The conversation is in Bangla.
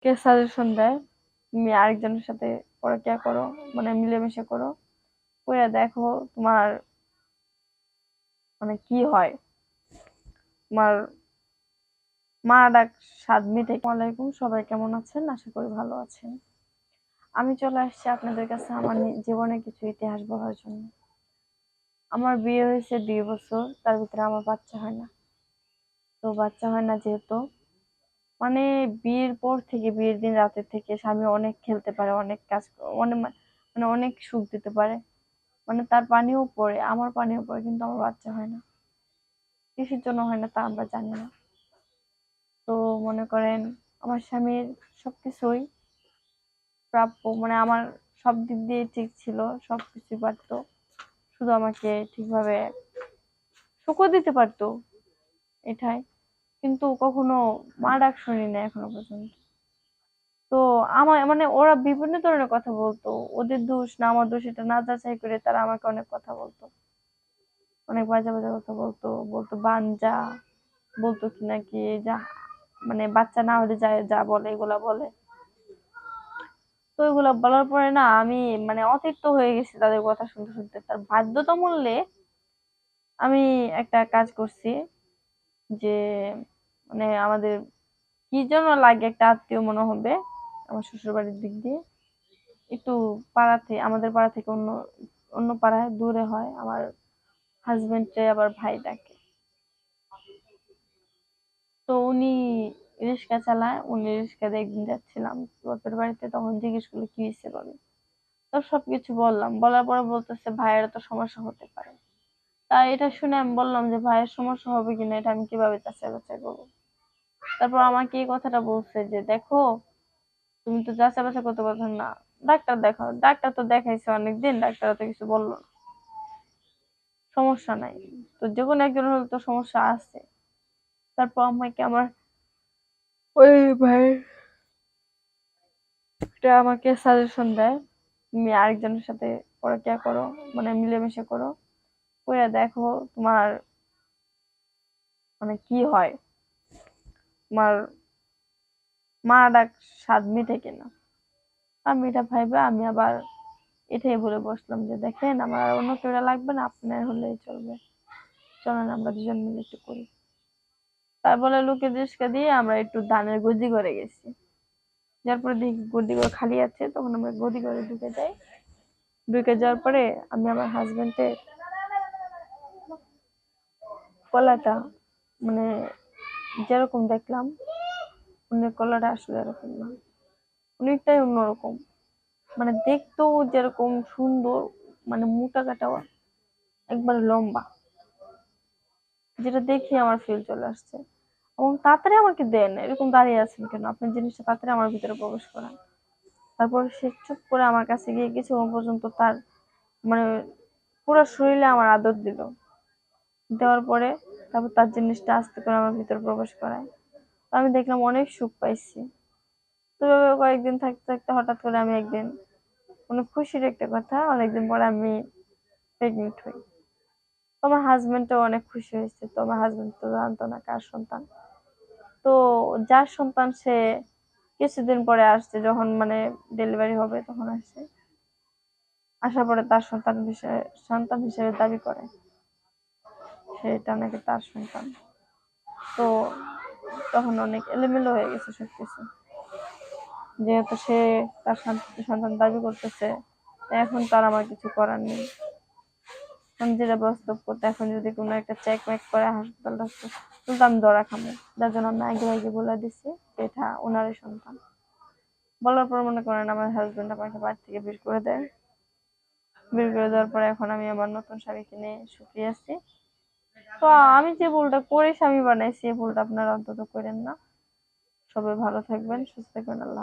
কে সাজেশন দেয় তুমি আরেকজনের সাথে পরকীয়া করো, মানে মিলেমিশে করো, করে দেখো তোমার মানে কি হয়, তোমার মা ডাক স্বাদ মিটে। ওয়ালাইকুম, সবাই কেমন আছেন? আশা করি ভালো আছেন। আমি চলে আসছি আপনাদের কাছে আমার জীবনের কিছু ইতিহাস বলার জন্য। আমার বিয়ে হয়েছে 2 বছর, তার ভিতরে আমার বাচ্চা হয় না। তো বাচ্চা হয় না যেহেতু, মানে বিয়ের পর থেকে, বিয়ের দিন রাতের থেকে স্বামী অনেক খেলতে পারে, অনেক কাজ অনেক মানে অনেক সুখ দিতে পারে, মানে তার পানিও পড়ে, আমার পানিও পড়ে, কিন্তু আমার বাচ্চা হয় না। কিসের জন্য হয় না তা আমরা জানি না। তো মনে করেন আমার স্বামীর সবকিছুই প্রাপ্য, মানে আমার সব দিক দিয়ে ঠিক ছিল, সবকিছুই পারতো, শুধু আমাকে ঠিকভাবে সুখও দিতে পারতো, এটাই। কিন্তু কখনো মা ডাক শুনি না এখনো পর্যন্ত। তো আমার মানে ওরা বিভিন্ন ধরনের কথা বলতো, ওদের দোষ না আমার দোষ এটা না যাচাই করে তারা আমাকে অনেক কথা বলতো, অনেক বাজে বাজে কথা বলতো, বলতো বানজা, বলতো কি নাকি যা, মানে বাচ্চা না হলে যা যা বলে এগুলা বলে। তো এগুলা বলার পরে না আমি মানে অতিষ্ঠ হয়ে গেছি তাদের কথা শুনতে শুনতে। তার বাধ্যতামূল্যে আমি একটা কাজ করছি, যে মানে আমাদের কি জন্য লাগে, একটা আত্মীয় মনে হবে আমার শ্বশুর বাড়ির দিক দিয়ে, একটু পাড়াতে, আমাদের পাড়া থেকে অন্য অন্য পাড়ায় দূরে হয়, আমার হাজবেন্ডে আবার ভাই ডাকে। তো উনি রিক্সা চালায়, উনি রিক্সাতে একদিন যাচ্ছিলাম বাপের বাড়িতে, তখন জিজ্ঞেস করলো কি হয়েছে বলো। তো সবকিছু বললাম, বলার পরে বলতেছে ভাইয়ের তো সমস্যা হতে পারে। তাই এটা শুনে আমি বললাম যে ভাইয়ের সমস্যা হবে কিনা এটা আমি কিভাবে যাচাই বাছাই করবো। তারপর আমাকে এই কথাটা বলছে যে দেখো, তুমি তো যাচাই বাছাই করতে পারছো না, ডাক্তার দেখাও। ডাক্তার তো দেখাইছে অনেকদিন, ডাক্তার তো কিছু বললো না, সমস্যা নাই। তো যে কোনো একজনের হলে তো সমস্যা আছে। তারপর আমাকে আমার ওই ভাই আমাকে সাজেশন দেয় তুমি আরেকজনের সাথে পরকীয়া করো, মানে মিলেমিশে করো, করে দেখো তোমার মানে কি হয়, তোমার মা ডাক স্বাদ মিটে কিনা। আমি এটা ভাইবে আমি আবার এটাই বলে বসলাম যে দেখেন আমার আর অন্য কেউ লাগবে না, আপনার হলেই চলবে, চলেন আমরা দুজন মিলে একটু করি। তার বলে লোকে রিস্কা দিয়ে আমরা একটু ধানের গদি করে গেছি। যার পরে দেখি গদি করে খালি আছে, তখন আমরা গদি করে ঢুকে যাই। ঢুকে যাওয়ার পরে আমি আমার হাজবেন্ডের গলাটা, মানে যেরকম দেখলাম উনি গলাটা আসলে এরকম না, অনেকটাই অন্যরকম, মানে দেখতেও যেরকম সুন্দর, মানে মোটা কাটা, একবার লম্বা, যেটা দেখে আমার ফিল চলে আসছে। এবং তাড়াতাড়ি আমাকে দেন, এরকম দাঁড়িয়ে আছেন কেন, আপনার জিনিসটা তাড়াতাড়ি আমার ভিতরে প্রবেশ করান। তারপর সে চুপ করে আমার কাছে গিয়ে কিছুক্ষণ পর্যন্ত তার মানে পুরো শরীরে আমার আদর দিল। দেওয়ার পরে তারপর তার জিনিসটা আস্তে করে আমার ভিতরে প্রবেশ করায়। তো আমি দেখলাম অনেক সুখ পাইছি। তো এভাবে কয়েকদিন থাকতে থাকতে হঠাৎ করে আমি একদিন, অনেক খুশির একটা কথা, অনেকদিন পরে আমি প্রেগনেন্ট হই। তো আমার হাজবেন্ডও অনেক খুশি হয়েছে। তো আমার হাজবেন্ড তো জানতো না কার সন্তান। তো যার সন্তান সে কিছুদিন পরে আসছে, যখন মানে ডেলিভারি হবে তখন আসছে। আসার পরে তার সন্তান হিসেবে দাবি করে, সেটা নাকি তার সন্তান। তো তখন অনেক এলোমেলো হয়ে গেছে সবকিছু, যেহেতু সে তার সন্তান দাবি করতেছে, এখন তার আমার কিছু করার নেই। এখন যেটা বাস্তব করতে, এখন যদি কোনো একটা চেক মেক করে হাসপাতাল টাসপাতাল, কিন্তু আমি ধরা খামো। যার জন্য আমি আগে আগে বলে দিছি যে এটা ওনারই সন্তান। বলার পর মনে করেন আমার হাজবেন্ড আমাকে বাড়ি থেকে বের করে দেয়। বের করে দেওয়ার পরে এখন আমি আমার নতুন স্বামীকে নিয়ে সুখী আছি। তো আমি যে ভুলটা করে স্বামী বানাইছি, এই ভুলটা আপনারা অন্তত করেন না। সবাই ভালো থাকবেন, সুস্থ থাকবেন। আল্লাহ।